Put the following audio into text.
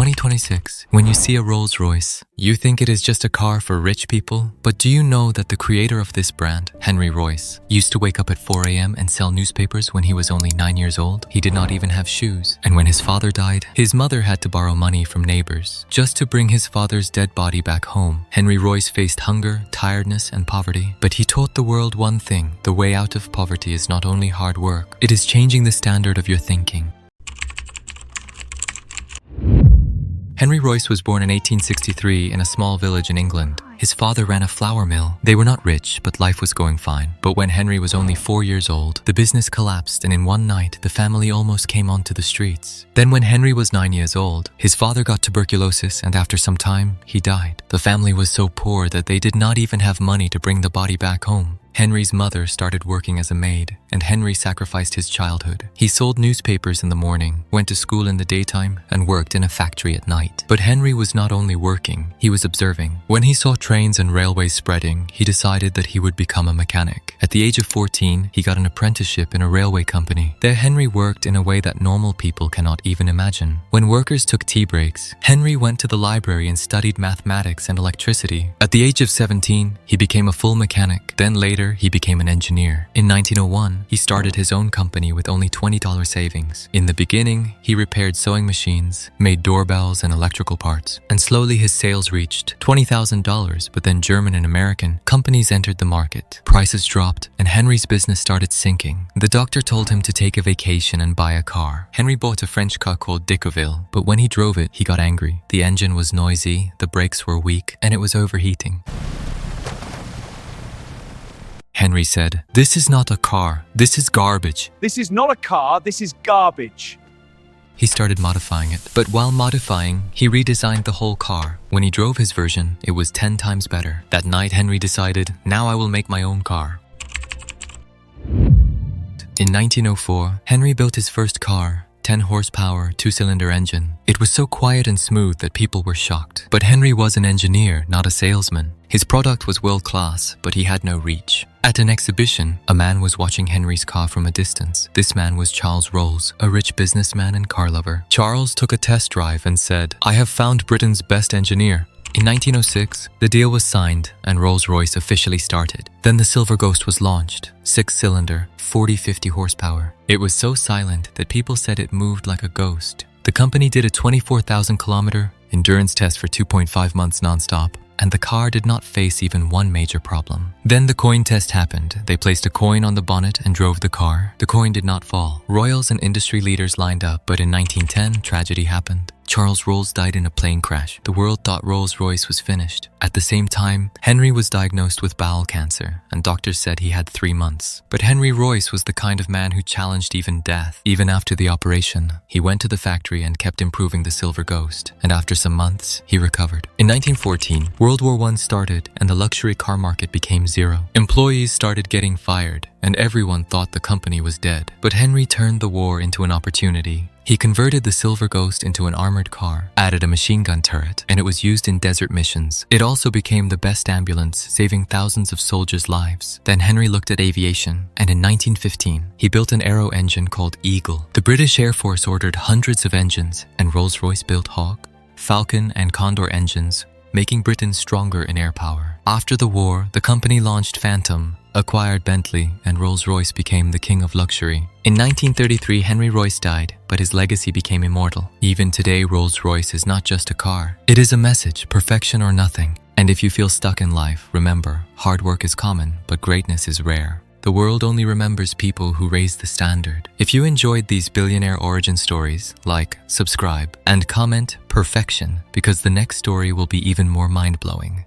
2026, when you see a Rolls-Royce, you think it is just a car for rich people, but do you know that the creator of this brand, Henry Royce, used to wake up at 4 a.m. and sell newspapers when he was only 9 years old? He did not even have shoes, and when his father died, his mother had to borrow money from neighbors just to bring his father's dead body back home. Henry Royce faced hunger, tiredness, and poverty, but he taught the world one thing: the way out of poverty is not only hard work, it is changing the standard of your thinking. Henry Royce was born in 1863 in a small village in England. His father ran a flour mill. They were not rich, but life was going fine. But when Henry was only 4 years old, the business collapsed, and in one night, the family almost came onto the streets. Then when Henry was 9 years old, his father got tuberculosis, and after some time, he died. The family was so poor that they did not even have money to bring the body back home. Henry's mother started working as a maid, and Henry sacrificed his childhood. He sold newspapers in the morning, went to school in the daytime, and worked in a factory at night. But Henry was not only working, he was observing. When he saw trains and railways spreading, he decided that he would become a mechanic. At the age of 14, he got an apprenticeship in a railway company. There Henry worked in a way that normal people cannot even imagine. When workers took tea breaks, Henry went to the library and studied mathematics and electricity. At the age of 17, he became a full mechanic. Then later, he became an engineer. In 1901, he started his own company with only $20 savings. In the beginning, he repaired sewing machines, made doorbells and electrical parts, and slowly his sales reached $20,000, but then German and American companies entered the market. Prices dropped, and Henry's business started sinking. The doctor told him to take a vacation and buy a car. Henry bought a French car called Decauville, but when he drove it, he got angry. The engine was noisy, the brakes were weak, and it was overheating. Henry said, "This is not a car, this is garbage." This is not a car, this is garbage. He started modifying it, but while modifying, he redesigned the whole car. When he drove his version, it was 10 times better. That night, Henry decided, now I will make my own car. In 1904, Henry built his first car, 10 horsepower, 2-cylinder engine. It was so quiet and smooth that people were shocked. But Henry was an engineer, not a salesman. His product was world-class, but he had no reach. At an exhibition, a man was watching Henry's car from a distance. This man was Charles Rolls, a rich businessman and car lover. Charles took a test drive and said, "I have found Britain's best engineer." In 1906, the deal was signed and Rolls-Royce officially started. Then the Silver Ghost was launched, 6-cylinder, 40-50 horsepower. It was so silent that people said it moved like a ghost. The company did a 24,000-kilometer endurance test for 2.5 months non-stop, and the car did not face even one major problem. Then the coin test happened. They placed a coin on the bonnet and drove the car. The coin did not fall. Royals and industry leaders lined up, but in 1910, tragedy happened. Charles Rolls died in a plane crash. The world thought Rolls-Royce was finished. At the same time, Henry was diagnosed with bowel cancer, and doctors said he had 3 months. But Henry Royce was the kind of man who challenged even death. Even after the operation, he went to the factory and kept improving the Silver Ghost, and after some months, he recovered. In 1914, World War I started, and the luxury car market became zero. Employees started getting fired, and everyone thought the company was dead. But Henry turned the war into an opportunity. He converted the Silver Ghost into an armored car, added a machine gun turret, and it was used in desert missions. It also became the best ambulance, saving thousands of soldiers' lives. Then Henry looked at aviation, and in 1915, he built an aero engine called Eagle. The British Air Force ordered hundreds of engines, and Rolls-Royce built Hawk, Falcon, and Condor engines, making Britain stronger in air power. After the war, the company launched Phantom, acquired Bentley, and Rolls-Royce became the king of luxury. In 1933, Henry Royce died, but his legacy became immortal. Even today, Rolls-Royce is not just a car. It is a message, perfection or nothing. And if you feel stuck in life, remember, hard work is common, but greatness is rare. The world only remembers people who raise the standard. If you enjoyed these billionaire origin stories, like, subscribe, and comment perfection, because the next story will be even more mind-blowing.